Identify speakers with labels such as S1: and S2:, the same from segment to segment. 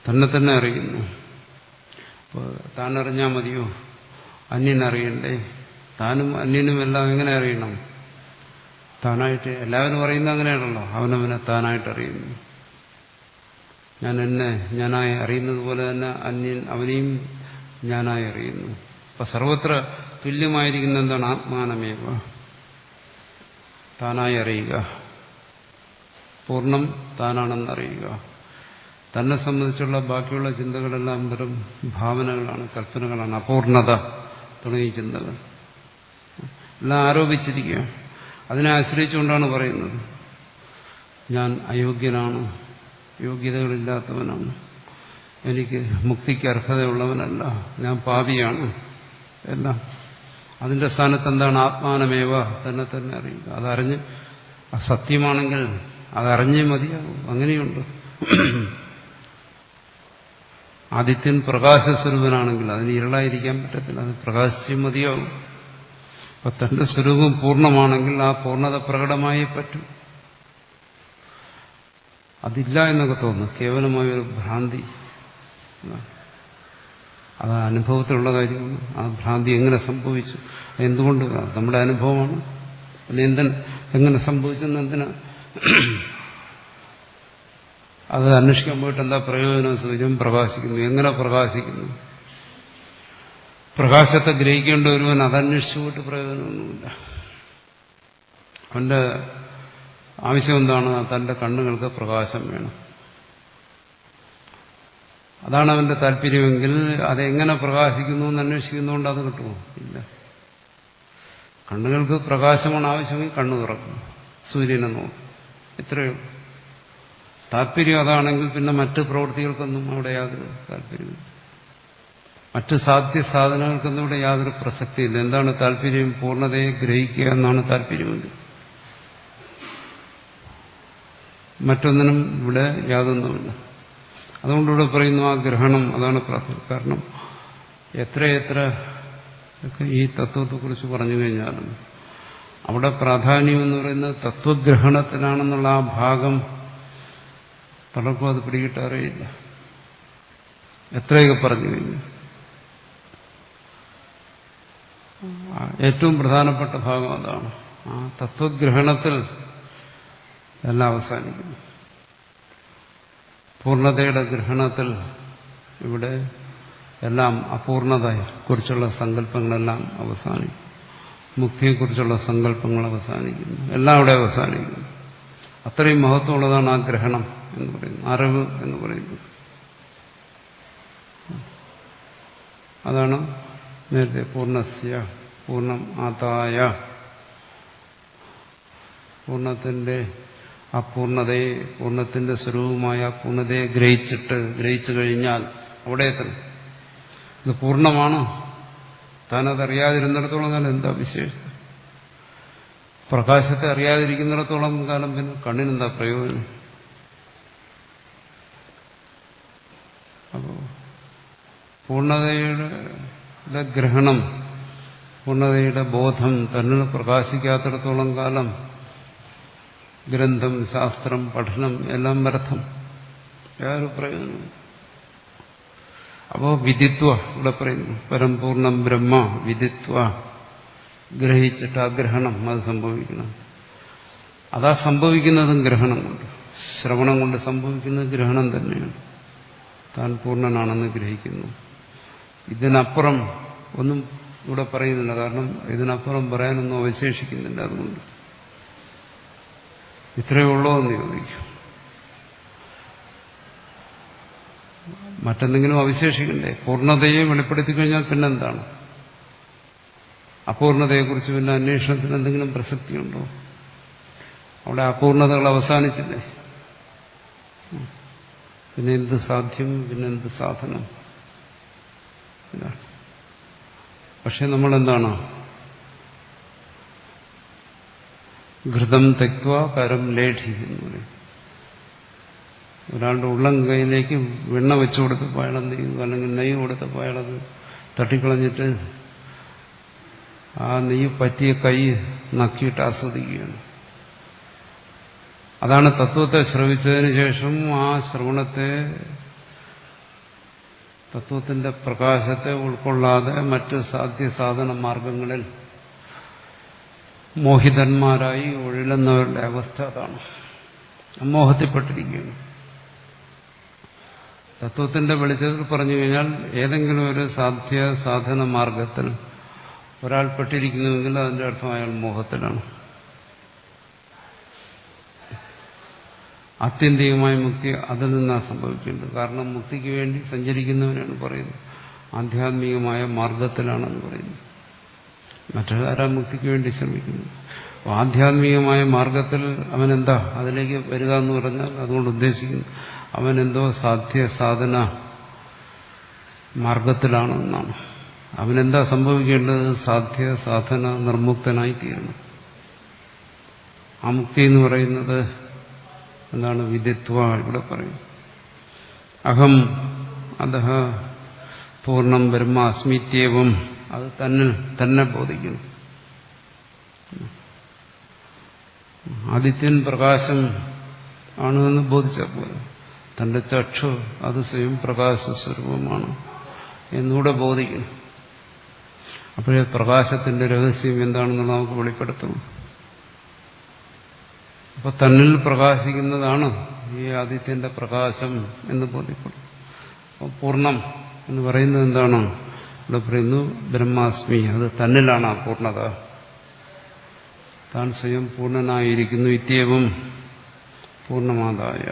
S1: തന്നെ അറിയുന്നു. അപ്പോൾ താൻ അറിഞ്ഞാൽ മതിയോ? അന്യനറിയണ്ടേ? താനും അന്യനും എല്ലാം എങ്ങനെ അറിയണം? താനായിട്ട്. എല്ലാവരും അറിയുന്നത് അങ്ങനെയാണല്ലോ, അവനവനെ താനായിട്ട് അറിയുന്നു. ഞാൻ എന്നെ ഞാനായി അറിയുന്നത് പോലെ തന്നെ അന്യൻ അവനെയും ഞാനായി അറിയുന്നു. അപ്പൊ സർവത്ര തുല്യമായിരിക്കുന്ന എന്താണ്? ആത്മാനമേവ, താനായി അറിയുക, പൂർണ്ണം താനാണെന്നറിയുക. തന്നെ സംബന്ധിച്ചുള്ള ബാക്കിയുള്ള ചിന്തകളെല്ലാം വെറും ഭാവനകളാണ്, കൽപ്പനകളാണ്. അപൂർണത തുടങ്ങിയ ചിന്തകൾ എല്ലാം ആരോപിച്ചിരിക്കുക. അതിനെ ആശ്രയിച്ചുകൊണ്ടാണ് പറയുന്നത് ഞാൻ അയോഗ്യനാണ്, യോഗ്യതകളില്ലാത്തവനാണ്, എനിക്ക് മുക്തിക്ക് അർഹതയുള്ളവനല്ല, ഞാൻ പാപിയാണ് എല്ലാം. അതിന്റെ സ്ഥാനത്ത് എന്താണ്? ആത്മാനമേവ, തന്നെ അറിയുക. അതറിഞ്ഞ് അസത്യമാണെങ്കിൽ അതറിഞ്ഞേ മതിയാകും. അങ്ങനെയുണ്ട്. ആദിത്യൻ പ്രകാശസ്വരൂപനാണെങ്കിൽ അതിന് ഇരുളായിരിക്കാൻ പറ്റത്തില്ല, അത് പ്രകാശിച്ചേ മതിയാവും. അപ്പൊ തന്റെ സ്വരൂപം പൂർണ്ണമാണെങ്കിൽ ആ പൂർണ്ണത പ്രകടമായേ പറ്റും. അതില്ല എന്നൊക്കെ തോന്നുന്നു, കേവലമായൊരു ഭ്രാന്തി. അത് അനുഭവത്തിലുള്ള കാര്യമാണ്. ആ ഭ്രാന്തി എങ്ങനെ സംഭവിച്ചു, എന്തുകൊണ്ട്? നമ്മുടെ അനുഭവമാണ്. പിന്നെ എങ്ങനെ സംഭവിച്ചെന്ന് എന്തിനാ അത് അന്വേഷിക്കാൻ പോയിട്ട് എന്താ പ്രയോജനം? സൂര്യൻ പ്രകാശിക്കുന്നു, എങ്ങനെ പ്രകാശിക്കുന്നു? പ്രകാശത്തെ ഗ്രഹിക്കേണ്ട ഒരുവൻ അതന്വേഷിച്ചു പോയിട്ട് പ്രയോജനമൊന്നുമില്ല. അവന്റെ ആവശ്യം എന്താണ്? തന്റെ കണ്ണുകൾക്ക് പ്രകാശം വേണം, അതാണ് അവന്റെ താല്പര്യമെങ്കിൽ അതെങ്ങനെ പ്രകാശിക്കുന്നു എന്ന് അന്വേഷിക്കുന്നതുകൊണ്ട് അത് കിട്ടുമോ? ഇല്ല. കണ്ണുകൾക്ക് പ്രകാശമാണ് ആവശ്യമെങ്കിൽ കണ്ണു തുറക്കും, സൂര്യനെ നോക്കും, ഇത്രയോ താല്പര്യം. അതാണെങ്കിൽ പിന്നെ മറ്റ് പ്രവൃത്തികൾക്കൊന്നും അവിടെ യാതൊരു താല്പര്യമില്ല, മറ്റ് സാധനങ്ങൾക്കൊന്നും ഇവിടെ യാതൊരു പ്രസക്തിയില്ല. എന്താണ് താല്പര്യം? പൂർണ്ണതയെ ഗ്രഹിക്കുക എന്നാണ് താല്പര്യമെങ്കിൽ. മറ്റൊന്നിനും ഇവിടെ യാതൊന്നുമില്ല. അതുകൊണ്ടിവിടെ പറയുന്നു ആ ഗ്രഹണം, അതാണ് പ്രാധാന്യം. കാരണം എത്രയെത്ര ഈ തത്വത്തെക്കുറിച്ച് പറഞ്ഞു കഴിഞ്ഞാലും അവിടെ പ്രാധാന്യം എന്ന് പറയുന്നത് തത്വഗ്രഹണത്തിനാണെന്നുള്ള ആ ഭാഗം പലർക്കും അത് പിടികിട്ടാറിയില്ല. എത്രയൊക്കെ പറഞ്ഞു കഴിഞ്ഞു. ഏറ്റവും പ്രധാനപ്പെട്ട ഭാഗം അതാണ്. ആ തത്വഗ്രഹണത്തിൽ എല്ലാം അവസാനിക്കുന്നു. പൂർണ്ണതയുടെ ഗ്രഹണത്തിൽ ഇവിടെ എല്ലാം അപൂർണതയെക്കുറിച്ചുള്ള സങ്കല്പങ്ങളെല്ലാം അവസാനിക്കും. മുക്തിയെക്കുറിച്ചുള്ള സങ്കല്പങ്ങൾ അവസാനിക്കുന്നു. എല്ലാം അവിടെ അവസാനിക്കുന്നു. അത്രയും മഹത്വമുള്ളതാണ് ആ ഗ്രഹണം എന്ന് പറയുന്നത്, അറിവ് എന്ന് പറയുന്നത്. അതാണ് നേരത്തെ പൂർണ്ണസ്യ പൂർണ്ണം ആതായ, പൂർണ്ണത്തിന്റെ അപൂർണതയെ, പൂർണ്ണത്തിന്റെ സ്വരൂപമായ പൂർണ്ണതയെ ഗ്രഹിച്ചു കഴിഞ്ഞാൽ അവിടെ എത്തണം. ഇത് പൂർണ്ണമാണ്. താനതറിയാതിരുന്നിടത്തോളം കാലം എന്താ വിശേഷം? പ്രകാശത്തെ അറിയാതിരിക്കുന്നിടത്തോളം കാലം പിന്നെ കണ്ണിനെന്താ പ്രയോജനം? അപ്പോ പൂർണ്ണതയുടെ ഗ്രഹണം, പൂർണ്ണതയുടെ ബോധം തന്നിൽ പ്രകാശിക്കാത്തിടത്തോളം കാലം ഗ്രന്ഥം, ശാസ്ത്രം, പഠനം എല്ലാം വ്യർത്ഥം, യാതൊരു പ്രയോജനം. അപ്പോ വിദിത്വ ഇവിടെ പറയുന്നു, പരംപൂർണം ബ്രഹ്മ വിദിത്വ, ഗ്രഹിച്ചിട്ട് ആ ഗ്രഹണം അത് സംഭവിക്കണം. അതാ സംഭവിക്കുന്നതും ഗ്രഹണം കൊണ്ട്, ശ്രവണം കൊണ്ട് സംഭവിക്കുന്നത് ഗ്രഹണം തന്നെയാണ്. താൻ പൂർണ്ണനാണെന്ന് ഗ്രഹിക്കുന്നു. ഇതിനപ്പുറം ഒന്നും ഇവിടെ പറയുന്നില്ല. കാരണം ഇതിനപ്പുറം പറയാനൊന്നും അവശേഷിക്കുന്നില്ല. അതുകൊണ്ട് ഇത്രയേ ഉള്ളൂ എന്ന് ചോദിക്കും. മറ്റെന്തെങ്കിലും അവശേഷിക്കണ്ടേ? പൂർണ്ണതയെ വെളിപ്പെടുത്തി കഴിഞ്ഞാൽ പിന്നെന്താണ്? അപൂർണതയെക്കുറിച്ച് പിന്നെ അന്വേഷണത്തിന് എന്തെങ്കിലും പ്രസക്തിയുണ്ടോ? അവിടെ അപൂർണതകൾ അവസാനിച്ചില്ലേ? പിന്നെ എന്ത് സാധ്യം, പിന്നെ എന്ത് സാധനം? പക്ഷെ നമ്മളെന്താണ്? ഘൃതം തെക്വ കരം ലേഠി എന്ന് പറയും. ഒരാളുടെ ഉള്ളം കൈയിലേക്ക് വെണ്ണ വെച്ചു കൊടുത്തപ്പോൾ അയാളെന്ത് ചെയ്തു? അല്ലെങ്കിൽ നെയ്യ് കൊടുത്തപ്പോൾ അയാളത് തട്ടിക്കളഞ്ഞിട്ട് ആ നെയ്യ് പറ്റിയ കൈ നക്കിയിട്ട് ആസ്വദിക്കുകയാണ്. അതാണ് തത്വത്തെ ശ്രവിച്ചതിന് ശേഷം ആ ശ്രവണത്തെ തത്വത്തിന്റെ പ്രകാശത്തെ ഉൾക്കൊള്ളാതെ മറ്റ് സാധ്യസാധന മാർഗങ്ങളിൽ മോഹിതന്മാരായി ഒഴിലുന്നവരുടെ അവസ്ഥ അതാണ്. മോഹത്തിൽപ്പെട്ടിരിക്കുകയാണ്. തത്വത്തിന്റെ വെളിച്ചത്തിൽ പറഞ്ഞു കഴിഞ്ഞാൽ ഏതെങ്കിലും ഒരു സാധന മാർഗത്തിൽ ഒരാൾ പെട്ടിരിക്കുന്നുവെങ്കിൽ അതിന്റെ അർത്ഥം അയാൾ മോഹത്തിലാണ്. ആത്യന്തികമായ മുക്തി അതിൽ നിന്നാണ് സംഭവിക്കേണ്ടത്. കാരണം മുക്തിക്ക് വേണ്ടി സഞ്ചരിക്കുന്നവനാണ് പറയുന്നത്, ആധ്യാത്മികമായ മാർഗത്തിലാണെന്ന് പറയുന്നത്. മറ്റൊരാ മുക്തിക്ക് വേണ്ടി ശ്രമിക്കുന്നു. അപ്പോൾ ആധ്യാത്മികമായ മാർഗത്തിൽ അവനെന്താ അതിലേക്ക് വരിക എന്ന് പറഞ്ഞാൽ അതുകൊണ്ട് ഉദ്ദേശിക്കുന്നു അവനെന്തോ സാധന മാർഗത്തിലാണ് എന്നാണ്. അവനെന്താ സംഭവിക്കേണ്ടത്? സാധന നിർമുക്തനായി തീരണം. ആ മുക്തി എന്ന് പറയുന്നത് എന്താണ്? വിദിത്വ. ഇവിടെ പറയും അഹം അധഃ പൂർണ്ണം ബ്രഹ്മാസ്മിത്യേവം. അത് തന്നിൽ തന്നെ ബോധിക്കുന്നു. ആദിത്യൻ പ്രകാശം ആണെന്ന് ബോധിച്ചാൽ പോലെ തന്റെ ചക്ഷു അത് സ്വയം പ്രകാശ സ്വരൂപമാണ് എന്നൂടെ ബോധിക്കുന്നു. അപ്പോഴേ പ്രകാശത്തിന്റെ രഹസ്യം എന്താണെന്നുള്ള നമുക്ക് വെളിപ്പെടുത്തും. അപ്പൊ തന്നിൽ പ്രകാശിക്കുന്നതാണ് ഈ ആദിത്യന്റെ പ്രകാശം എന്ന് ബോധ്യപ്പെടും. അപ്പോൾ പൂർണ്ണം എന്ന് പറയുന്നത് എന്താണ്? ഇവിടെ പറയുന്നു ബ്രഹ്മാസ്മി. അത് തന്നിലാണ് ആ പൂർണ്ണത. താൻ സ്വയം പൂർണ്ണനായിരിക്കുന്നു. ഇത്യവും പൂർണ്ണമാതായ.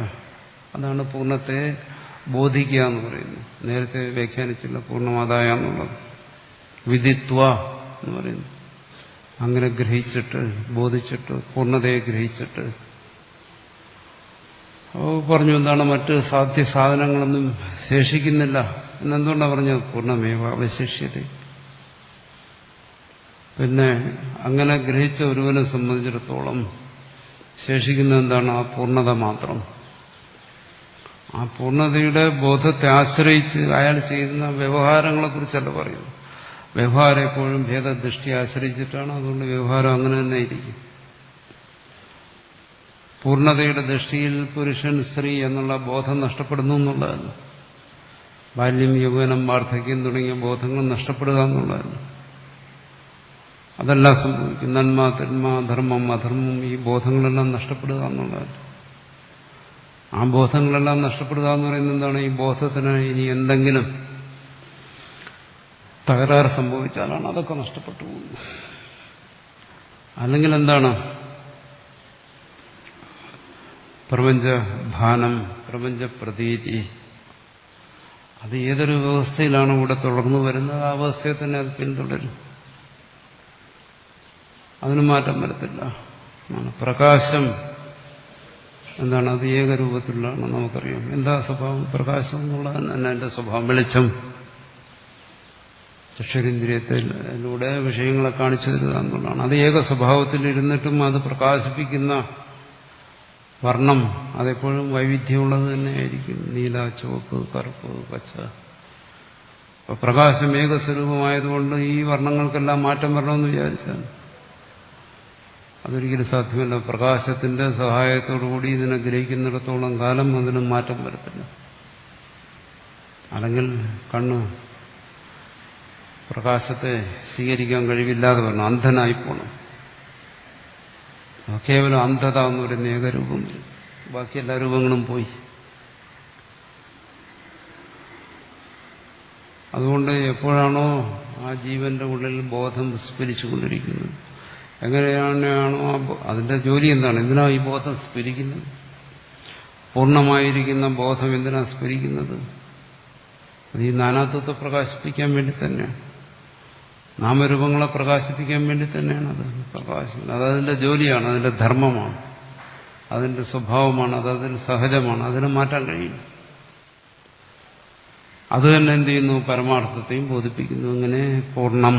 S1: അതാണ് പൂർണ്ണത്തെ ബോധിക്കുക എന്ന് പറയുന്നു. നേരത്തെ വ്യാഖ്യാനിച്ചില്ല പൂർണ്ണമാതായ എന്നുള്ളത്. വിദിത്വ എന്ന് പറയുന്നു. അങ്ങനെ ഗ്രഹിച്ചിട്ട് ബോധിച്ചിട്ട് പൂർണ്ണതയെ ഗ്രഹിച്ചിട്ട് പറഞ്ഞു എന്താണ്? മറ്റ് സാധ്യസാധനങ്ങളൊന്നും ശേഷിക്കുന്നില്ല എന്നെന്തുകൊണ്ടാണ് പറഞ്ഞത്? പൂർണ്ണമേവ അവശേഷ്യത. പിന്നെ അങ്ങനെ ഗ്രഹിച്ച ഒരുവനെ സംബന്ധിച്ചിടത്തോളം ശേഷിക്കുന്ന എന്താണ്? ആ പൂർണ്ണത മാത്രം. ആ പൂർണ്ണതയുടെ ബോധത്തെ ആശ്രയിച്ച് അയാൾ ചെയ്യുന്ന വ്യവഹാരങ്ങളെക്കുറിച്ചല്ല പറയുന്നു. വ്യവഹാരം എപ്പോഴും ഭേദദൃഷ്ടി ആശ്രയിച്ചിട്ടാണ്. അതുകൊണ്ട് വ്യവഹാരം അങ്ങനെ തന്നെ ഇരിക്കും. പൂർണ്ണതയുടെ ദൃഷ്ടിയിൽ പുരുഷൻ സ്ത്രീ എന്നുള്ള ബോധം നഷ്ടപ്പെടുന്നു എന്നുള്ളതല്ല. ബാല്യം യൗവനം വാർദ്ധക്യം തുടങ്ങിയ ബോധങ്ങൾ നഷ്ടപ്പെടുക എന്നുള്ളതല്ല. അതെല്ലാം സംഭവിക്കും. നന്മ തിന്മ ധർമ്മം അധർമ്മം ഈ ബോധങ്ങളെല്ലാം നഷ്ടപ്പെടുക എന്നുള്ളതല്ല. ആ ബോധങ്ങളെല്ലാം നഷ്ടപ്പെടുക എന്ന് പറയുന്നത് എന്താണ്? ഈ ബോധത്തിന് ഇനി എന്തെങ്കിലും തകരാറ് സംഭവിച്ചാലാണ് അതൊക്കെ നഷ്ടപ്പെട്ടു പോകുന്നത്. അല്ലെങ്കിൽ എന്താണ്? പ്രപഞ്ചഭാനം പ്രപഞ്ച പ്രതീതി അത് ഏതൊരു വ്യവസ്ഥയിലാണ് ഇവിടെ തുടർന്നു വരുന്നത് ആ അവസ്ഥയെ തന്നെ അത് പിന്തുടരും. അതിന് മാറ്റം വരത്തില്ല. പ്രകാശം എന്താണ്? അത് ഏകരൂപത്തിലുള്ളതാണ്. നമുക്കറിയാം എന്താ സ്വഭാവം. പ്രകാശം എന്നുള്ളതാണ് തന്നെ അതിന്റെ സ്വഭാവം. വെളിച്ചം ചക്ഷുരേന്ദ്രിയത്തിലൂടെ വിഷയങ്ങളെ കാണിച്ചു തരിക എന്നുള്ളതാണ്. അത് ഏക സ്വഭാവത്തിലിരുന്നിട്ടും അത് പ്രകാശിപ്പിക്കുന്ന വർണ്ണം അതെപ്പോഴും വൈവിധ്യമുള്ളത് തന്നെയായിരിക്കും. നീല, ചുവപ്പ്, കറുപ്പ്, പച്ച. അപ്പൊ പ്രകാശം ഏകസ്വരൂപമായതുകൊണ്ട് ഈ വർണ്ണങ്ങൾക്കെല്ലാം മാറ്റം വരണമെന്ന് വിചാരിച്ചാൽ അതൊരിക്കലും സാധ്യമല്ല. പ്രകാശത്തിന്റെ സഹായത്തോടുകൂടി ഇതിനെ ഗ്രഹിക്കുന്നിടത്തോളം കാലം അതിന് മാറ്റം വരത്തില്ല. അല്ലെങ്കിൽ കണ്ണ് പ്രകാശത്തെ സ്വീകരിക്കാൻ കഴിവില്ലാതെ വരണം, അന്ധനായി പോകണം. കേവലം അന്ധത എന്ന് പറയുന്ന ഏകരൂപം, ബാക്കി എല്ലാ രൂപങ്ങളും പോയി. അതുകൊണ്ട് എപ്പോഴാണോ ആ ജീവന്റെ ഉള്ളിൽ ബോധം സ്ഫുരിച്ചുകൊണ്ടിരിക്കുന്നത്, എങ്ങനെയാണോ അതിന്റെ ജോലി എന്താണ്? എന്തിനാ ഈ ബോധം സ്ഫുരിക്കുന്നത്? പൂർണ്ണമായിരിക്കുന്ന ബോധം എന്തിനാ സ്ഫുരിക്കുന്നത്? അത് ഈ നാനാത്വത്തെ പ്രകാശിപ്പിക്കാൻ വേണ്ടി തന്നെയാണ്. നാമരൂപങ്ങളെ പ്രകാശിപ്പിക്കാൻ വേണ്ടി തന്നെയാണ് അത് പ്രകാശിക്കുന്നത്. അതതിന്റെ ജോലിയാണ്, അതിന്റെ ധർമ്മമാണ്, അതിന്റെ സ്വഭാവമാണ്, അതതിന് സഹജമാണ്. അതിനെ മാറ്റാൻ കഴിയില്ല. അത് തന്നെ എന്ത് ചെയ്യുന്നു? പരമാർത്ഥത്തെയും ബോധിപ്പിക്കുന്നു. അങ്ങനെ പൂർണ്ണം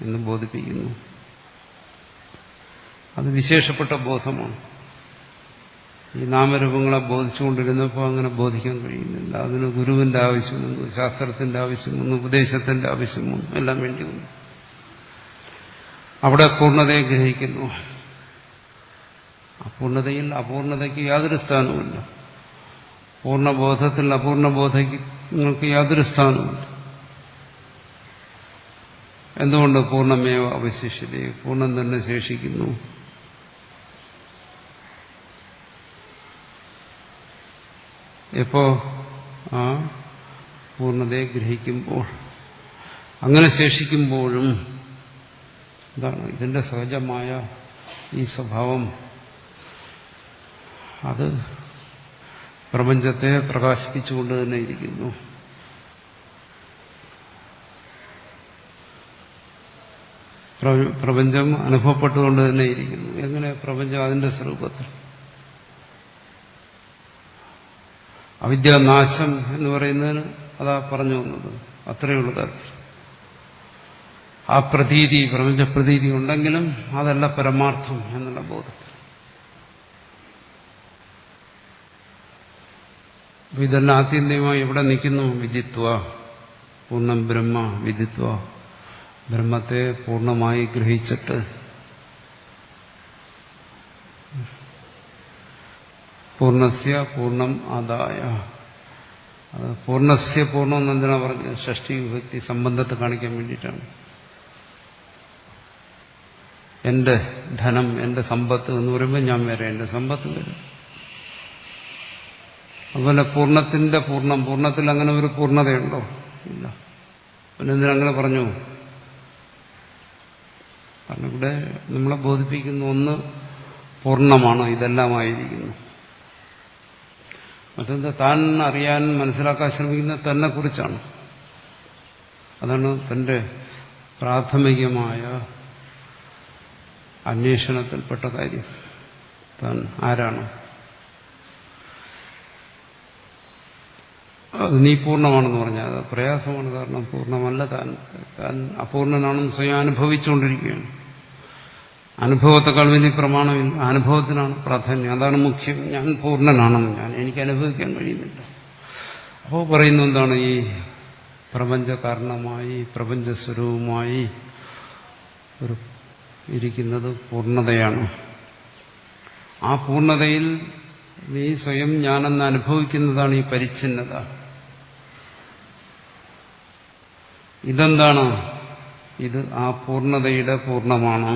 S1: എന്ന് ബോധിപ്പിക്കുന്നു. അത് വിശേഷപ്പെട്ട ബോധമാണ്. ഈ നാമരൂപങ്ങളെ ബോധിച്ചുകൊണ്ടിരുന്നപ്പോൾ അങ്ങനെ ബോധിക്കാൻ കഴിയുന്നില്ല. അതിന് ഗുരുവിന്റെ ആവശ്യമൊന്നും, ശാസ്ത്രത്തിന്റെ ആവശ്യമൊന്നും, ഉപദേശത്തിന്റെ ആവശ്യമൊന്നും എല്ലാം വേണ്ടി വന്നു. അവിടെ പൂർണ്ണതയെ ഗ്രഹിക്കുന്നു. അപൂർണതയിൽ അപൂർണതയ്ക്ക് യാതൊരു സ്ഥാനവുമില്ല. പൂർണ്ണബോധത്തിൽ നിങ്ങൾക്ക് യാതൊരു സ്ഥാനവുമില്ല. എന്തുകൊണ്ട്? പൂർണ്ണമേവ അവശിഷ്യതേ, പൂർണ്ണം തന്നെ ശേഷിക്കുന്നു. എപ്പോ? ആ പൂർണ്ണതയെ ഗ്രഹിക്കുമ്പോൾ. അങ്ങനെ ശേഷിക്കുമ്പോഴും എന്താണ് ഇതിന്റെ സഹജമായ ഈ സ്വഭാവം? അത് പ്രപഞ്ചത്തെ പ്രകാശിപ്പിച്ചുകൊണ്ട് തന്നെ ഇരിക്കുന്നു. പ്രപഞ്ചം അനുഭവപ്പെട്ടുകൊണ്ട് തന്നെ ഇരിക്കുന്നു. എങ്ങനെ? പ്രപഞ്ചം അതിന്റെ സ്വരൂപത്തിൽ. അവിദ്യാനാശം എന്ന് പറയുന്നതിന് അതാ പറഞ്ഞു വന്നത്. അത്രയേ ഉള്ളൂ താല്പര്യം. ആ പ്രതീതി, പ്രപഞ്ച പ്രതീതി ഉണ്ടെങ്കിലും അതല്ല പരമാർത്ഥം എന്നുള്ള ബോധത്തിൽ. ഇതെല്ലാം ആത്യന്തികമായി എവിടെ നിൽക്കുന്നു? വിദിത്വ പൂർണ്ണം ബ്രഹ്മ വിദിത്വ, ബ്രഹ്മത്തെ പൂർണ്ണമായി ഗ്രഹിച്ചിട്ട്. പൂർണ്ണസ്യ പൂർണ്ണം ആദായ. പൂർണ്ണസ്യ പൂർണ്ണം എന്നെന്തിനാ പറഞ്ഞത്? ഷഷ്ടി വിഭക്തി സംബന്ധത്തെ കാണിക്കാൻ വേണ്ടിയിട്ടാണ്. എന്റെ ധനം, എന്റെ സമ്പത്ത് എന്ന് പറയുമ്പോൾ ഞാൻ വരെ, എന്റെ സമ്പത്ത് വരെ. അതുപോലെ പൂർണ്ണത്തിന്റെ പൂർണ്ണം, പൂർണ്ണത്തിൽ അങ്ങനെ ഒരു പൂർണ്ണതയുണ്ടോ? ഇല്ല. പിന്നെ എന്തിനങ്ങനെ പറഞ്ഞു? കാരണം ഇവിടെ നമ്മളെ ബോധിപ്പിക്കുന്ന ഒന്ന് പൂർണ്ണമാണ്, ഇതെല്ലാമായിരിക്കുന്നു. മറ്റെന്താ? താൻ അറിയാൻ, മനസ്സിലാക്കാൻ ശ്രമിക്കുന്ന തന്നെ കുറിച്ചാണ്. അതാണ് തന്റെ പ്രാഥമികമായ അന്വേഷണത്തിൽപ്പെട്ട കാര്യം. താൻ ആരാണ്? അത് നീ പൂർണ്ണമാണെന്ന് പറഞ്ഞാൽ അത് പ്രയാസമാണ്. കാരണം പൂർണ്ണമല്ല താൻ. താൻ അപൂർണനാണെന്ന് സ്വയം അനുഭവിച്ചുകൊണ്ടിരിക്കുകയാണ്. അനുഭവത്തെക്കാൾ വലിയ പ്രമാണമില്ല. അനുഭവത്തിനാണ് പ്രാധാന്യം. അതാണ് മുഖ്യം. ഞാൻ പൂർണ്ണനാണെന്ന് എനിക്ക് അനുഭവിക്കാൻ കഴിയുന്നില്ല. അപ്പോൾ പറയുന്നത് എന്താണ്? ഈ പ്രപഞ്ച കാരണമായി, പ്രപഞ്ചസ്വരൂപമായി ഒരു ഇരിക്കുന്നത് പൂർണ്ണതയാണ്. ആ പൂർണ്ണതയിൽ നീ സ്വയം ഞാനെന്ന് അനുഭവിക്കുന്നതാണ് ഈ പരിച്ഛിന്നത. ഇതെന്താണ്? ഇത് ആ പൂർണ്ണതയുടെ പൂർണ്ണമാണ്.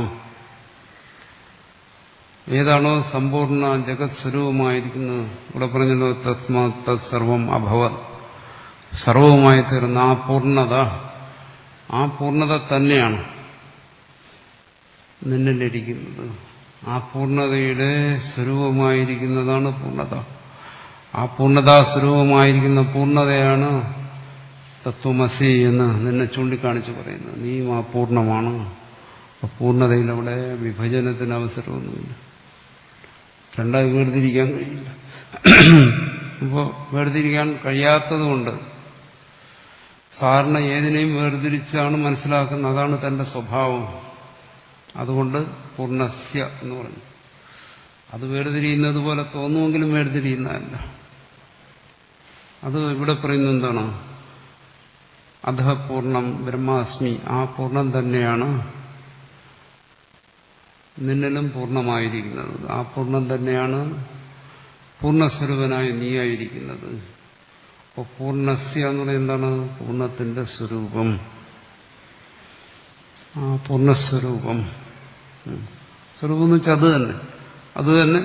S1: ഏതാണോ സമ്പൂർണ്ണ ജഗത് സ്വരൂപമായിരിക്കുന്നത്, ഇവിടെ പറഞ്ഞല്ലോ തസ്മാ തത്സർവം അഭവത്, സർവവുമായി തീർന്ന ആ പൂർണ്ണത, ആ പൂർണ്ണത തന്നെയാണ് നിന്നിലിരിക്കുന്നത്. ആ പൂർണ്ണതയുടെ സ്വരൂപമായിരിക്കുന്നതാണ് പൂർണ്ണത. ആ പൂർണ്ണതാ സ്വരൂപമായിരിക്കുന്ന പൂർണ്ണതയാണ് തത്വമസി എന്ന് നിന്നെ ചൂണ്ടിക്കാണിച്ച് പറയുന്നത്. നീയും ആ പൂർണ്ണമാണ്. പൂർണ്ണതയിൽ അവിടെ വിഭജനത്തിന് അവസരമൊന്നുമില്ല. രണ്ടായി വേർതിരിക്കാൻ കഴിയില്ല. അപ്പോൾ വേർതിരിക്കാൻ കഴിയാത്തതുകൊണ്ട് സാധാരണ ഏതിനെയും വേർതിരിച്ചാണ് മനസ്സിലാക്കുന്നത്. അതാണ് തന്റെ സ്വഭാവം. അതുകൊണ്ട് പൂർണ്ണസ്യ എന്ന് പറഞ്ഞു. അത് വേർതിരിയുന്നത് പോലെ തോന്നുമെങ്കിലും വേർതിരിയുന്നതല്ല. അത് ഇവിടെ പറയുന്നത് എന്താണ്? അധഃ പൂർണ്ണം ബ്രഹ്മാസ്മി. ആ പൂർണ്ണം തന്നെയാണ് നിന്നിലും പൂർണ്ണമായിരിക്കുന്നത്. ആ പൂർണ്ണം തന്നെയാണ് പൂർണ്ണസ്വരൂപനായി നീയായിരിക്കുന്നത്. അപ്പോൾ പൂർണ്ണസ്യ എന്ന് പറയുന്നത് എന്താണ്? പൂർണ്ണത്തിന്റെ സ്വരൂപം. ആ പൂർണ്ണസ്വരൂപം, സ്വരൂപം എന്ന് വെച്ചാൽ അത് തന്നെ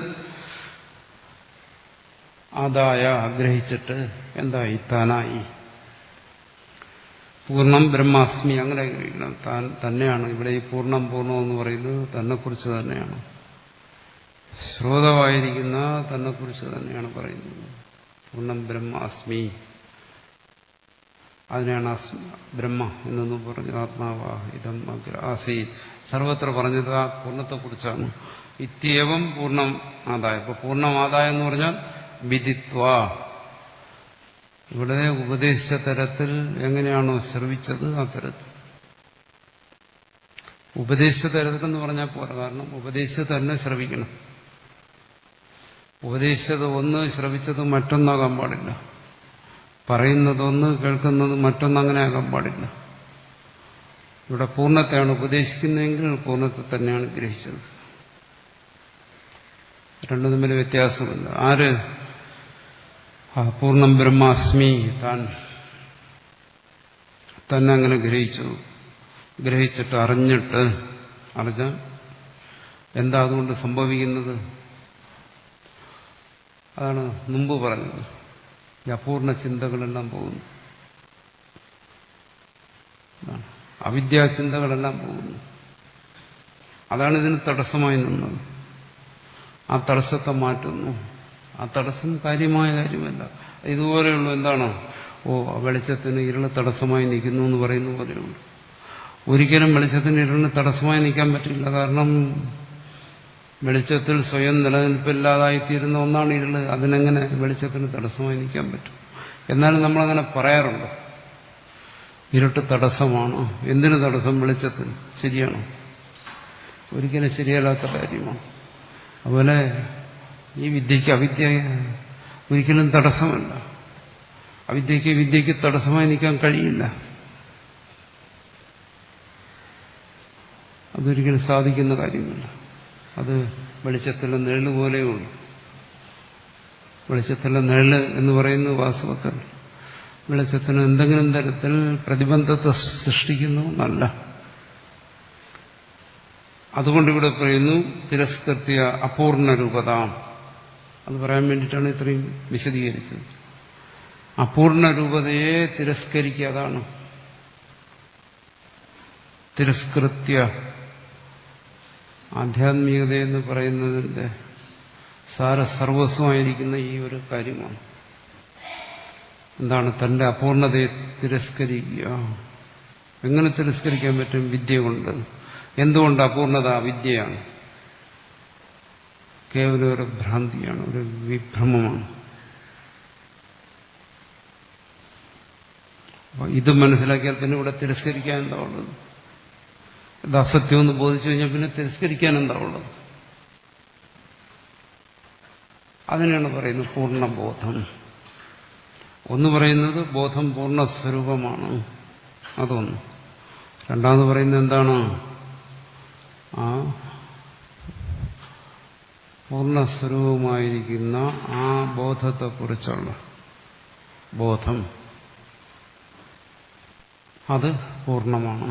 S1: ആദായ ആഗ്രഹിച്ചിട്ട് എന്തായി? താനായി. പൂർണ്ണം ബ്രഹ്മാസ്മി അങ്ങനെ ഗ്രഹിക്കണം. താൻ തന്നെയാണ്. ഇവിടെ ഈ പൂർണ്ണം എന്ന് പറയുന്നത് തന്നെക്കുറിച്ച് തന്നെയാണ്. ശ്രോതമായിരിക്കുന്ന തന്നെക്കുറിച്ച് തന്നെയാണ് പറയുന്നത്. പൂർണ്ണം ബ്രഹ്മാസ്മി, അതിനെയാണ് ബ്രഹ്മ എന്നൊന്നും പറഞ്ഞത്. ആത്മാവാ ഇതം ആസി, സർവത്ര പറഞ്ഞത് ആ പൂർണ്ണത്തെക്കുറിച്ചാണ്. ഇത്യവം പൂർണ്ണം ആദായ. ഇപ്പൊ പൂർണ്ണം ആദായം എന്ന് പറഞ്ഞാൽ വിദിത്വ. ഇവിടെ ഉപദേശിച്ച തരത്തിൽ എങ്ങനെയാണോ ശ്രവിച്ചത് ആ തരത്തിൽ. ഉപദേശിച്ച തരത്തിലെന്ന് പറഞ്ഞാൽ പോരാ. കാരണം ഉപദേശിച്ചത് തന്നെ ശ്രവിക്കണം. ഉപദേശിച്ചത് ഒന്ന്, ശ്രവിച്ചത് മറ്റൊന്നാകാൻ പാടില്ല. പറയുന്നതൊന്ന്, കേൾക്കുന്നത് മറ്റൊന്നങ്ങനെ ആകാൻ പാടില്ല. ഇവിടെ പൂർണ്ണത്തെയാണ് ഉപദേശിക്കുന്നതെങ്കിൽ പൂർണ്ണത്തെ തന്നെയാണ് ഗ്രഹിച്ചത്. രണ്ടു തമ്മിൽ വ്യത്യാസമില്ല. ആര്? പൂർണ്ണം ബ്രഹ്മാസ്മി, താൻ തന്നെ അങ്ങനെ ഗ്രഹിച്ചിട്ട് അറിഞ്ഞാൽ എന്താ അതുകൊണ്ട് സംഭവിക്കുന്നത്? അതാണ് മുമ്പ് പറഞ്ഞത്. ഈ അപൂർണ ചിന്തകളെല്ലാം പോകുന്നു, അവിദ്യാചിന്തകളെല്ലാം പോകുന്നു. അതാണ് ഇതിന് തടസ്സമായി നിന്നത്. ആ തടസ്സത്തെ മാറ്റുന്നു. ആ തടസ്സം കാര്യമായ കാര്യമല്ല. ഇതുപോലെയുള്ളൂ. എന്താണോ വെളിച്ചത്തിന് ഇരുള് തടസ്സമായി നിൽക്കുന്നു എന്ന് പറയുന്ന പോലെയുള്ളൂ. ഒരിക്കലും വെളിച്ചത്തിന് ഇരുളിന് തടസ്സമായി നിൽക്കാൻ പറ്റില്ല. കാരണം വെളിച്ചത്തിൽ സ്വയം നിലനിൽപ്പില്ലാതായിത്തീരുന്ന ഒന്നാണ് ഇരുള്. അതിനെങ്ങനെ വെളിച്ചത്തിന് തടസ്സമായി നിൽക്കാൻ പറ്റും? എന്നാലും നമ്മളങ്ങനെ പറയാറുണ്ട്, ഇരുട്ട് തടസ്സമാണ്. എന്തിനു തടസ്സം? വെളിച്ചത്തിന്. ശരിയാണോ? ഒരിക്കലും ശരിയല്ലാത്ത കാര്യമാണ്. അതുപോലെ ഈ വിദ്യയ്ക്ക് അവിദ്യ ഒരിക്കലും തടസ്സമല്ല. അവിദ്യയ്ക്ക് വിദ്യയ്ക്ക് തടസ്സമായി നിൽക്കാൻ കഴിയില്ല. അതൊരിക്കലും സാധിക്കുന്ന കാര്യമല്ല. അത് വെളിച്ചത്തിലെ നിഴല് പോലെയുള്ളൂ. വെളിച്ചത്തിലെ നിഴല് എന്ന് പറയുന്നത് വാസ്തവത്തിൽ വെളിച്ചത്തിന് എന്തെങ്കിലും തരത്തിൽ പ്രതിബന്ധത്തെ സൃഷ്ടിക്കുന്നു എന്നല്ല. അതുകൊണ്ടിവിടെ പറയുന്നു തിരസ്കൃത്യ അപൂർണ രൂപത. അത് പറയാൻ വേണ്ടിയിട്ടാണ് ഇത്രയും വിശദീകരിച്ചത്. അപൂർണ രൂപതയെ തിരസ്കരിക്കുക. അതാണ് തിരസ്കൃത്യ. ആധ്യാത്മികത എന്ന് പറയുന്നതിന്റെ സാരസർവസ്വമായിരിക്കുന്ന ഈ ഒരു കാര്യമാണ്. എന്താണ്? തന്റെ അപൂർണതയെ തിരസ്കരിക്കുക. എങ്ങനെ തിരസ്കരിക്കാൻ പറ്റും? വിദ്യ കൊണ്ട്. എന്തുകൊണ്ട് അപൂർണത? വിദ്യയാണ്. കേവലം ഒരു ഭ്രാന്തിയാണ്, ഒരു വിഭ്രമമാണ്. അപ്പൊ ഇത് മനസ്സിലാക്കിയാൽ പിന്നെ ഇവിടെ തിരസ്കരിക്കാൻ എന്താ ഉള്ളത്? ഇത് അസത്യമെന്ന് ബോധിച്ചു കഴിഞ്ഞാൽ പിന്നെ തിരസ്കരിക്കാൻ എന്താ ഉള്ളത്? അതിനാണ് പറയുന്നത് പൂർണ്ണബോധം. ഒന്ന് പറയുന്നത് ബോധം പൂർണ്ണസ്വരൂപമാണ്, അതൊന്ന്. രണ്ടാമത് പറയുന്നത് എന്താണ്? ആ പൂർണ്ണസ്വരൂപമായിരിക്കുന്ന ആ ബോധത്തെക്കുറിച്ചുള്ള ബോധം, അത് പൂർണ്ണമാണ്.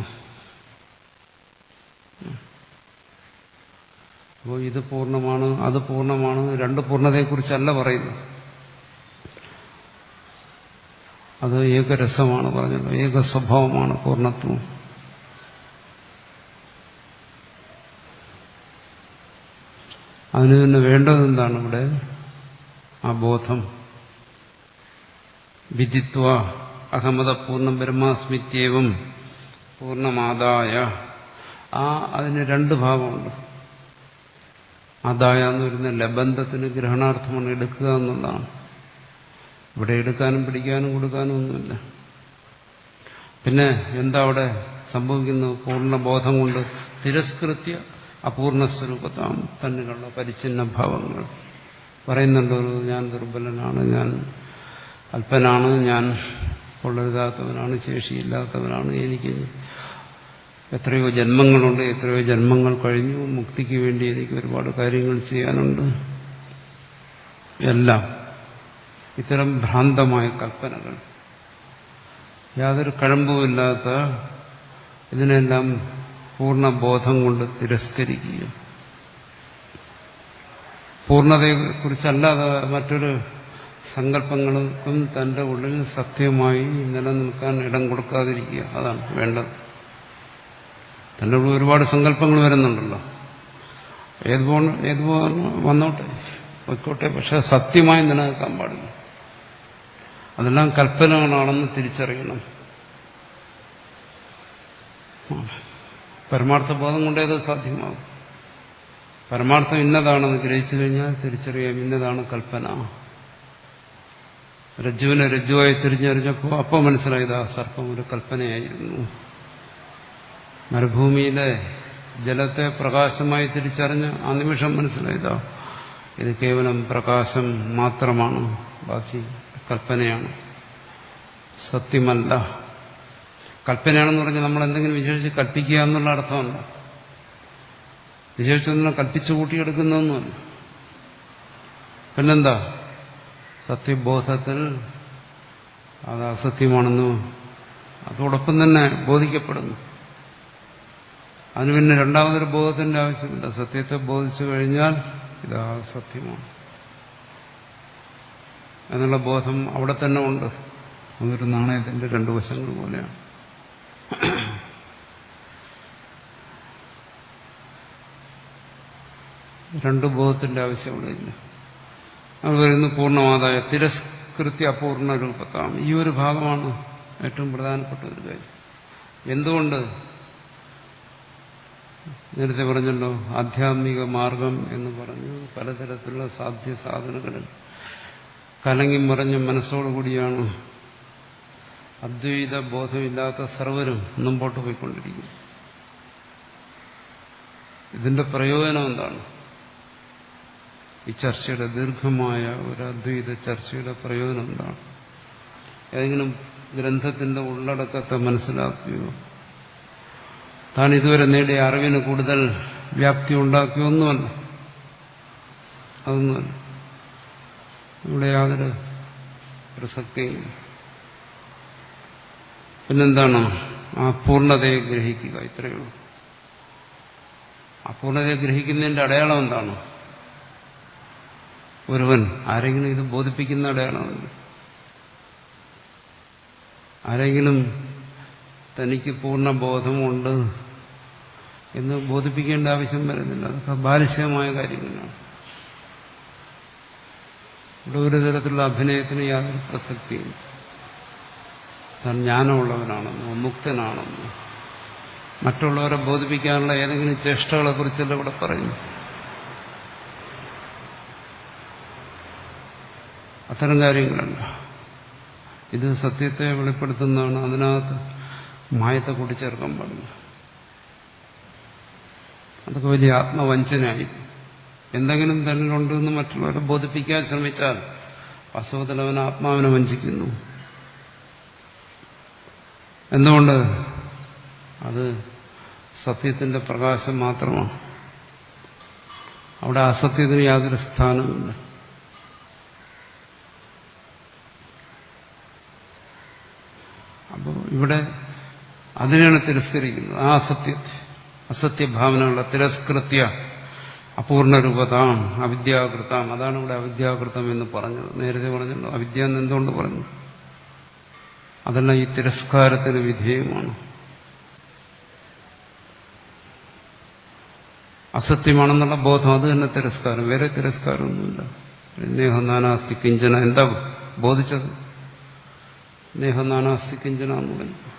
S1: അപ്പോൾ ഇത് പൂർണ്ണമാണ്, അത് പൂർണ്ണമാണ്, രണ്ട് പൂർണ്ണതയെക്കുറിച്ചല്ല പറയുന്നത്. അത് ഏകരസമാണ് പറഞ്ഞല്ലോ, ഏക സ്വഭാവമാണ് പൂർണ്ണത്വം. അതിന് തന്നെ വേണ്ടതെന്താണ് ഇവിടെ? ആ ബോധം. വിദിത്വ അഹമത പൂർണ്ണം ബ്രഹ്മാസ്മിത്യേവം പൂർണ്ണമാദായ. അതിന് രണ്ട് ഭാഗമുണ്ട്. ആദായ എന്ന് പറയുന്ന ലബന്ധത്തിന് ഗ്രഹണാർത്ഥമാണ്, എടുക്കുക എന്നുള്ളതാണ്. ഇവിടെ എടുക്കാനും പിടിക്കാനും കൊടുക്കാനും ഒന്നുമില്ല. പിന്നെ എന്താ അവിടെ സംഭവിക്കുന്നത്? പൂർണ്ണബോധം കൊണ്ട് തിരസ്കൃത്യ അപൂർണസ്വരൂപത്താം തന്നിലുള്ള പരിച്ഛിന്ന ഭാവങ്ങൾ പറയുന്നുണ്ടോ? ഞാൻ ദുർബലനാണ്, ഞാൻ അല്പനാണ്, ഞാൻ കൊള്ളരുതാത്തവനാണ്, ശേഷിയില്ലാത്തവനാണ്, എനിക്ക് എത്രയോ ജന്മങ്ങളുണ്ട്, എത്രയോ ജന്മങ്ങൾ കഴിഞ്ഞു, മുക്തിക്ക് വേണ്ടി എനിക്ക് ഒരുപാട് കാര്യങ്ങൾ ചെയ്യാനുണ്ട്. എല്ലാം ഇത്തരം ഭ്രാന്തമായ കൽപ്പനകൾ, യാതൊരു കഴമ്പുമില്ലാത്ത ഇതിനെല്ലാം പൂർണ്ണബോധം കൊണ്ട് തിരസ്കരിക്കുക. പൂർണ്ണതയെക്കുറിച്ചല്ലാതെ മറ്റൊരു സങ്കല്പങ്ങൾക്കും തന്റെ ഉള്ളിൽ സത്യമായി നിലനിൽക്കാൻ ഇടം കൊടുക്കാതിരിക്കുക. അതാണ് വേണ്ടത്. തന്റെ ഉള്ളിൽ ഒരുപാട് സങ്കല്പങ്ങൾ വരുന്നുണ്ടല്ലോ, ഏതുപോലെ വന്നോട്ടെ, പൊയ്ക്കോട്ടെ, പക്ഷെ സത്യമായി നിലനിൽക്കാൻ പാടില്ല. അതെല്ലാം കൽപ്പനകളാണെന്ന് തിരിച്ചറിയണം. പരമാർത്ഥബോധം കൊണ്ടേ അത് സാധ്യമാകും. പരമാർത്ഥം ഇന്നതാണെന്ന് ഗ്രഹിച്ചു കഴിഞ്ഞാൽ തിരിച്ചറിയാം, ഇന്നതാണ് കൽപ്പന. രജ്ജുവിനെ രജ്ജുവായി തിരിഞ്ഞറിഞ്ഞപ്പോൾ അപ്പോൾ മനസ്സിലായത് ആ സർപ്പം ഒരു കൽപ്പനയായിരുന്നു. മരുഭൂമിയിലെ ജലത്തെ പ്രകാശമായി തിരിച്ചറിഞ്ഞ് ആ നിമിഷം മനസ്സിലായതാ ഇത് കേവലം പ്രകാശം മാത്രമാണ്, ബാക്കി കൽപ്പനയാണ്, സത്യമല്ല. കൽപ്പനയാണെന്ന് പറഞ്ഞാൽ നമ്മൾ എന്തെങ്കിലും വിശേഷിച്ച് കൽപ്പിക്കുക എന്നുള്ള അർത്ഥമല്ല. വിശേഷിച്ചൊന്നും കൽപ്പിച്ചു കൂട്ടിയെടുക്കുന്നൊന്നുമല്ല. പിന്നെന്താ? സത്യബോധത്തിൽ അത് അസത്യമാണെന്ന് അതോടൊപ്പം തന്നെ ബോധിക്കപ്പെടുന്നു. അതിന് പിന്നെ രണ്ടാമതൊരു ബോധത്തിന്റെ ആവശ്യമില്ല. സത്യത്തെ ബോധിച്ചു കഴിഞ്ഞാൽ ഇതാ സത്യമാണ് എന്നുള്ള ബോധം അവിടെ തന്നെ ഉണ്ട്. അതൊരു നാണയത്തിന്റെ രണ്ടു വശങ്ങൾ പോലെയാണ്. രണ്ടു ബോധത്തിന്റെ ആവശ്യം അവിടെ ഇല്ല. അത് വരുന്നു പൂർണ്ണമാതായ തിരസ്കൃത്യ അപൂർണ രൂപത്താം. ഈ ഒരു ഭാഗമാണ് ഏറ്റവും പ്രധാനപ്പെട്ട ഒരു കാര്യം. എന്തുകൊണ്ട്? നേരത്തെ പറഞ്ഞല്ലോ, ആധ്യാത്മിക മാർഗം എന്ന് പറഞ്ഞു പലതരത്തിലുള്ള സാധ്യ സാധനങ്ങളിൽ കലങ്ങി മറിഞ്ഞ മനസ്സോടുകൂടിയാണ് അദ്വൈത ബോധമില്ലാത്ത സർവരും മുമ്പോട്ട് പോയിക്കൊണ്ടിരിക്കുന്നു. ഇതിന്റെ പ്രയോജനം എന്താണ്? ഈ ചർച്ചയുടെ ദീർഘമായ ഒരു അദ്വൈത ചർച്ചയുടെ പ്രയോജനം എന്താണ്? ഏതെങ്കിലും ഗ്രന്ഥത്തിന്റെ ഉള്ളടക്കത്തെ മനസ്സിലാക്കുകയോ താൻ ഇതുവരെ നേടിയ അറിവിന് കൂടുതൽ വ്യാപ്തി ഉണ്ടാക്കുകയോ ഒന്നുമല്ല. അതൊന്നുമല്ല. ഇവിടെ യാതൊരു പ്രസക്തിയും. പിന്നെന്താണ്? ആ പൂർണ്ണതയെ ഗ്രഹിക്കുക, ഇത്രയേ ഉള്ളൂ. അപൂർണതയെ ഗ്രഹിക്കുന്നതിന്റെ അടയാളം എന്താണ്? ഒരുവൻ ആരെങ്കിലും ഇത് ബോധിപ്പിക്കുന്ന അടയാളമല്ല. ആരെങ്കിലും തനിക്ക് പൂർണ്ണ ബോധമുണ്ട് എന്ന് ബോധിപ്പിക്കേണ്ട ആവശ്യം വരുന്നില്ല. അതൊക്കെ ബാലിശമായ കാര്യങ്ങളാണ്. ഇവിടെ ഒരു തരത്തിലുള്ള അഭിനയത്തിന് യാതൊരു പ്രസക്തിയില്ല. താൻ ജ്ഞാനമുള്ളവനാണെന്നോ മുക്തനാണെന്നോ മറ്റുള്ളവരെ ബോധിപ്പിക്കാനുള്ള ഏതെങ്കിലും ചേഷ്ടകളെ കുറിച്ചല്ല ഇവിടെ പറയുന്നു. അത്തരം കാര്യങ്ങളല്ല. ഇത് സത്യത്തെ വെളിപ്പെടുത്തുന്നതാണ്. അതിനകത്ത് മായത്തെ കൂട്ടിച്ചേർക്കാൻ പാടില്ല. അതൊക്കെ വലിയ ആത്മവഞ്ചനയായി. എന്തെങ്കിലും തന്നിലുണ്ടെന്ന് മറ്റുള്ളവരെ ബോധിപ്പിക്കാൻ ശ്രമിച്ചാൽ വാസ്തവത്തിൽ അവൻ ആത്മാവിനെ വഞ്ചിക്കുന്നു. എന്തുകൊണ്ട്? അത് സത്യത്തിന്റെ പ്രകാശം മാത്രമാണ്. അവിടെ അസത്യത്തിന് യാതൊരു സ്ഥാനമില്ല. അപ്പോൾ ഇവിടെ അതിനെയാണ് തിരസ്കരിക്കുന്നത്. ആ അസത്യത്തെ, അസത്യഭാവനകളെ തിരസ്കൃത്യ അപൂർണ രൂപതാം അവിദ്യാകൃതം. അതാണ് ഇവിടെ അവിദ്യാകൃതം എന്ന് പറഞ്ഞത്. നേരത്തെ പറഞ്ഞല്ലോ അവിദ്യ എന്ന് എന്തുകൊണ്ട് പറഞ്ഞു? അതെല്ലാം ഈ തിരസ്കാരത്തിന് വിധേയമാണ്. അസത്യമാണെന്നുള്ള ബോധം, അത് തന്നെ തിരസ്കാരം. വേറെ തിരസ്കാരമൊന്നുമില്ല. നേഹനാനാസ്തി കിഞ്ചന. എന്താ ബോധിച്ചത്? നേഹനാനാസ്തി കിഞ്ചന എന്ന് പറഞ്ഞു.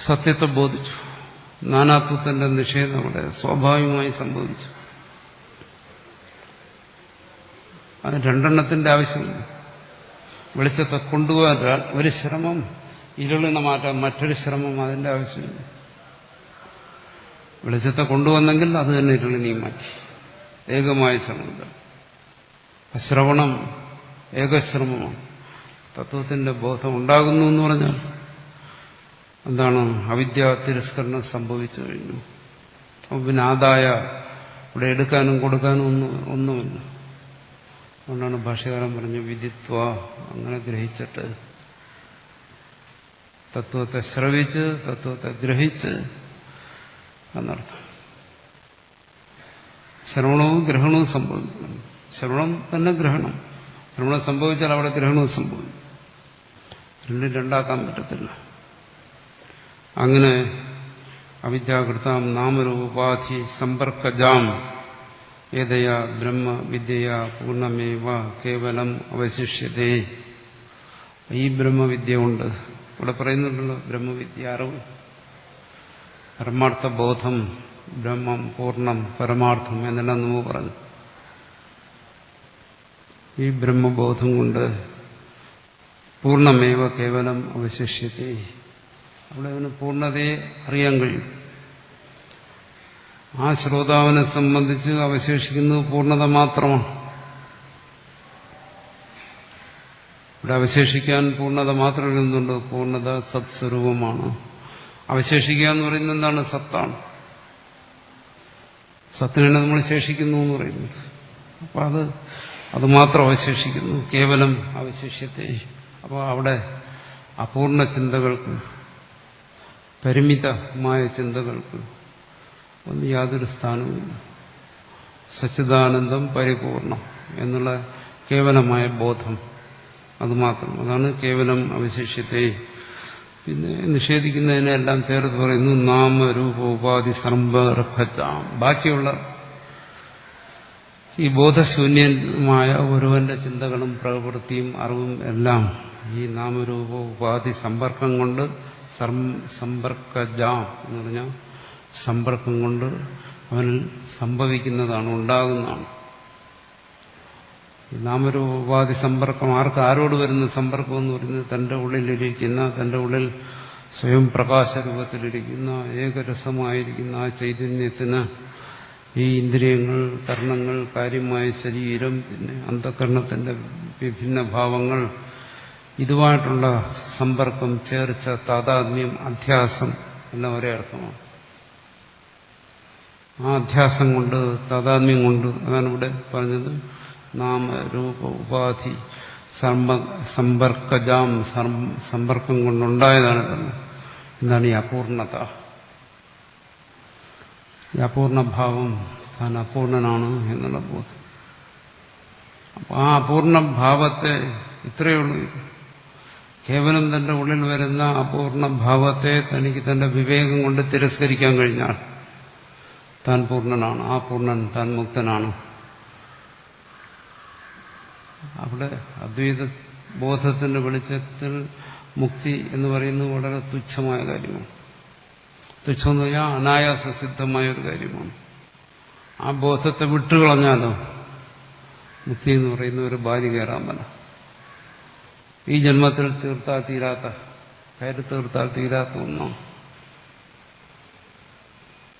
S1: സത്യത്തെ ബോധിച്ചു. നാനാത്വത്തിന്റെ നിഷേധം അവിടെ സ്വാഭാവികമായി സംഭവിച്ചു. അത് രണ്ടെണ്ണത്തിന്റെ ആവശ്യമില്ല. വെളിച്ചത്തെ കൊണ്ടുപോകാൻ ഒരു ശ്രമം ഇരുളിനെ മാറ്റാൻ, മറ്റൊരു ശ്രമം അതിന്റെ ആവശ്യമില്ല. വെളിച്ചത്തെ കൊണ്ടുവന്നെങ്കിൽ അത് തന്നെ ഇരുളിനെയും മാറ്റി. ഏകമായ ശ്രമമില്ല. ശ്രവണം ഏകശ്രമമാണ്. തത്വത്തിന്റെ ബോധം ഉണ്ടാകുന്നു എന്ന് പറഞ്ഞാൽ എന്താണ്? അവിദ്യ തിരസ്കരണം സംഭവിച്ചു കഴിഞ്ഞു. അപ്പം പിന്നെ ആദായ ഇവിടെ എടുക്കാനും കൊടുക്കാനും ഒന്നുമില്ല. അതുകൊണ്ടാണ് ഭാഷ്യകാരൻ പറഞ്ഞു വിദിത്വ. അങ്ങനെ ഗ്രഹിച്ചിട്ട് തത്വത്തെ ശ്രവിച്ച് തത്വത്തെ ഗ്രഹിച്ച് എന്നർത്ഥം. ശ്രവണവും ഗ്രഹണവും സംഭവിക്കണം. ശ്രവണം തന്നെ ഗ്രഹണം. ശ്രവണം സംഭവിച്ചാൽ അവിടെ ഗ്രഹണവും സംഭവിക്കും. രണ്ടും രണ്ടാക്കാൻ പറ്റത്തില്ല. അങ്ങനെ അവിദ്യാകൃതാം നാമരൂപാധി സമ്പർക്കജാം ഏതയാ ബ്രഹ്മവിദ്യയാ പൂർണ്ണമേവ കേവലം അവശിഷ്യതേ. ഈ ബ്രഹ്മവിദ്യ ഉണ്ട്. ഇവിടെ പറയുന്നുണ്ടല്ലോ ബ്രഹ്മവിദ്യ, അറിവ്, പരമാർത്ഥ ബോധം, ബ്രഹ്മം, പൂർണ്ണം, പരമാർത്ഥം എന്നെല്ലാം നമ്മൾ പറഞ്ഞു. ഈ ബ്രഹ്മബോധം കൊണ്ട് പൂർണ്ണമേവ കേവലം അവശിഷ്യത്തെ. അവിടെ അവന് പൂർണ്ണതയെ അറിയാൻ കഴിയും. ആ ശ്രോതാവിനെ സംബന്ധിച്ച് അവശേഷിക്കുന്നത് പൂർണ്ണത മാത്രമാണ്. ഇവിടെ അവശേഷിക്കാൻ പൂർണ്ണത മാത്രം എഴുതുന്നുണ്ട്. പൂർണ്ണത സത്സ്വരൂപമാണ്. അവശേഷിക്കുക എന്ന് പറയുന്നത് എന്താണ്? സത്താണ്. സത്തിനാണ് നമ്മൾ ശേഷിക്കുന്നു എന്ന് പറയുന്നത്. അപ്പൊ അത് മാത്രം അവശേഷിക്കുന്നു. കേവലം അവശേഷ്യത്തെ. അപ്പോൾ അവിടെ അപൂർണ ചിന്തകൾക്ക്, പരിമിതമായ ചിന്തകൾക്ക് ഒന്നും യാതൊരു സ്ഥാനവുമില്ല. സച്ചിദാനന്ദം പരിപൂർണം എന്നുള്ള കേവലമായ ബോധം, അതുമാത്രം. അതാണ് കേവലം അവശേഷ്യത്തെ. പിന്നെ നിഷേധിക്കുന്നതിനെല്ലാം ചേർത്ത് പറയുന്നു നാമരൂപ ഉപാധി സർവരഭജാം. ബാക്കിയുള്ള ഈ ബോധശൂന്യമായ ഒരുവന്റെ ചിന്തകളും പ്രവൃത്തിയും അറിവും എല്ലാം ഈ നാമരൂപ ഉപാധി സമ്പർക്കം കൊണ്ട് സമ്പർക്കജാം എന്ന് പറഞ്ഞാൽ സമ്പർക്കം കൊണ്ട് അവനിൽ സംഭവിക്കുന്നതാണ്, ഉണ്ടാകുന്നതാണ്. ഈ നാമരൂപ ഉപാധി സമ്പർക്കം ആരോട് വരുന്ന സമ്പർക്കം എന്ന് പറയുന്നത് തന്റെ ഉള്ളിലിരിക്കുന്ന, തന്റെ ഉള്ളിൽ സ്വയം പ്രകാശരൂപത്തിലിരിക്കുന്ന ഏകരസമായിരിക്കുന്ന ആ ചൈതന്യത്തിന് ഈ ഇന്ദ്രിയങ്ങൾ, കർണങ്ങൾ, കാര്യമായ ശരീരം, പിന്നെ അന്ധകരണത്തിന്റെ വിഭിന്ന ഭാവങ്ങൾ, ഇതുമായിട്ടുള്ള സമ്പർക്കം, ചേർച്ച, താതാത്മ്യം, അധ്യാസം എല്ലാം ഒരേ അർത്ഥമാണ്. ആ അധ്യാസം കൊണ്ട്, താതാത്മ്യം കൊണ്ട്, അതാണ് ഇവിടെ പറഞ്ഞത് നാമ രൂപ ഉപാധി സമ്പർക്കജാം, സമ്പർക്കം കൊണ്ടുണ്ടായതാണ് തന്നെ. എന്താണ് ഈ അപൂർണത? ഈ അപൂർണഭാവം, താൻ അപൂർണനാണ് എന്നുള്ള ബോധം. അപ്പൊ ആ അപൂർണഭാവത്തെ, ഇത്രയേ ഉള്ളൂ, കേവലം തന്റെ ഉള്ളിൽ വരുന്ന അപൂർണഭാവത്തെ തനിക്ക് തന്റെ വിവേകം കൊണ്ട് തിരസ്കരിക്കാൻ കഴിഞ്ഞാൽ താൻ പൂർണ്ണനാണ്, ആ പൂർണ്ണൻ, താൻ മുക്തനാണ്. അവിടെ അദ്വൈത ബോധത്തിന്റെ വെളിച്ചത്തിൽ മുക്തി എന്ന് പറയുന്നത് വളരെ തുച്ഛമായ കാര്യമാണ്. തുച്ഛമെന്ന് പറഞ്ഞാൽ അനായാസസിദ്ധമായ ഒരു കാര്യമാണ്. ആ ബോധത്തെ വിട്ടുകളഞ്ഞാലോ മുക്തി എന്ന് പറയുന്ന ഒരു ബാലി കയറാൻ പല. ഈ ജന്മത്തിൽ തീർത്താൽ തീരാത്ത, കയറി തീർത്താൽ തീരാത്ത ഒന്നാണ്.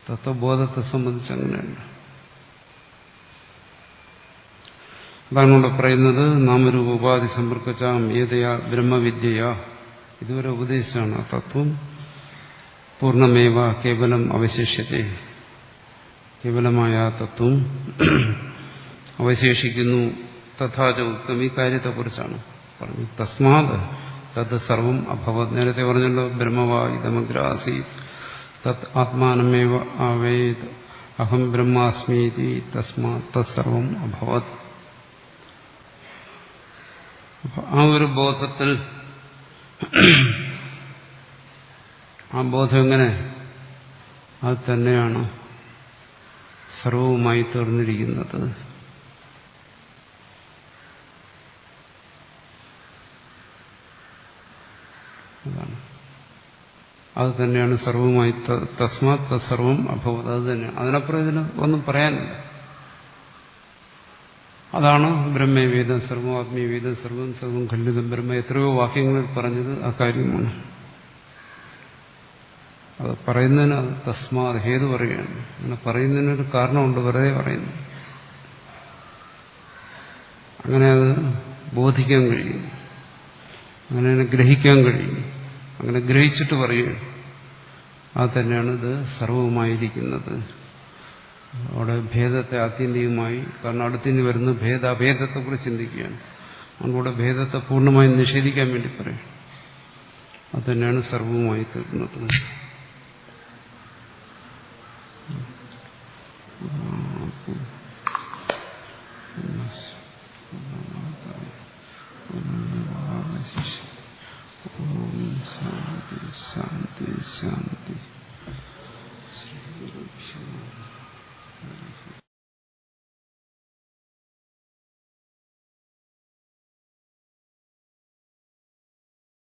S1: തത്വബോധത്തെ സംബന്ധിച്ച് അങ്ങനെയുണ്ട്. അതാണ് ഇവിടെ പറയുന്നത് നാമരൂപ ഉപാധി സമ്പർക്കച്ചാം ഏതയാ ബ്രഹ്മവിദ്യയാ. ഇതുവരെ ഉപദേശിച്ചാണ്. തത്വം പൂർണ്ണമേവ കേവലം അവശേഷ്യത്തെ, കേവലമായ തത്വം അവശേഷിക്കുന്നു. തഥാച ഉക്തം, ഈ കാര്യത്തെക്കുറിച്ചാണ് പറഞ്ഞു. തസ്മാത് തത് സർവം അഭവത്. നേരത്തെ പറഞ്ഞല്ലോ ബ്രഹ്മവാ ഇദമഗ്രാസീത് തത് ആത്മാനമേവ ആവേത് അഹം ബ്രഹ്മാസ്മീതി തസ്മാത് തത്സർവം അഭവത്. ആ ഒരു ബോധത്തിൽ, ആ ബോധം എങ്ങനെ? അത് തന്നെയാണ് സർവവുമായി തീർന്നിരിക്കുന്നത്. അതാണ്, അത് തന്നെയാണ് സർവവുമായി. തസ്മാത് തത്സർവം അഭവത്. അത് തന്നെയാണ്. അതിനപ്പുറം ഇതിന് ഒന്നും പറയാനില്ല. അതാണ് ബ്രഹ്മേ വേദം സർവം ആത്മീയ വേദം സർവം സർവം ഖണ്ഡിതം ബ്രഹ്മ. എത്രയോ വാക്യങ്ങളിൽ പറഞ്ഞത് ആ കാര്യമാണ്. അത് പറയുന്നതിന് അത് തസ്മാത് ഹേതു പറയുകയാണ്. അങ്ങനെ പറയുന്നതിനൊരു കാരണമുണ്ട്, വെറുതെ പറയുന്നു. അങ്ങനെ അത് ബോധിക്കാൻ കഴിയും, അങ്ങനെ ഗ്രഹിക്കാൻ കഴിയും. അങ്ങനെ ഗ്രഹിച്ചിട്ട് പറയുകയാണ്. അത് തന്നെയാണ് ഇത് സർവവുമായിരിക്കുന്നത്. അവിടെ ഭേദത്തെ ആത്യന്തികമായി, കാരണം അടുത്തിനി വരുന്ന ഭേദാഭേദത്തെക്കുറിച്ച് ചിന്തിക്കുകയാണ്. അതുകൊണ്ട് ഭേദത്തെ പൂർണ്ണമായി നിഷേധിക്കാൻ വേണ്ടി പറയും. അത് തന്നെയാണ് സർവവുമായി തീർന്നത്. ശാന്തി ശാന്തി ശാന്തി.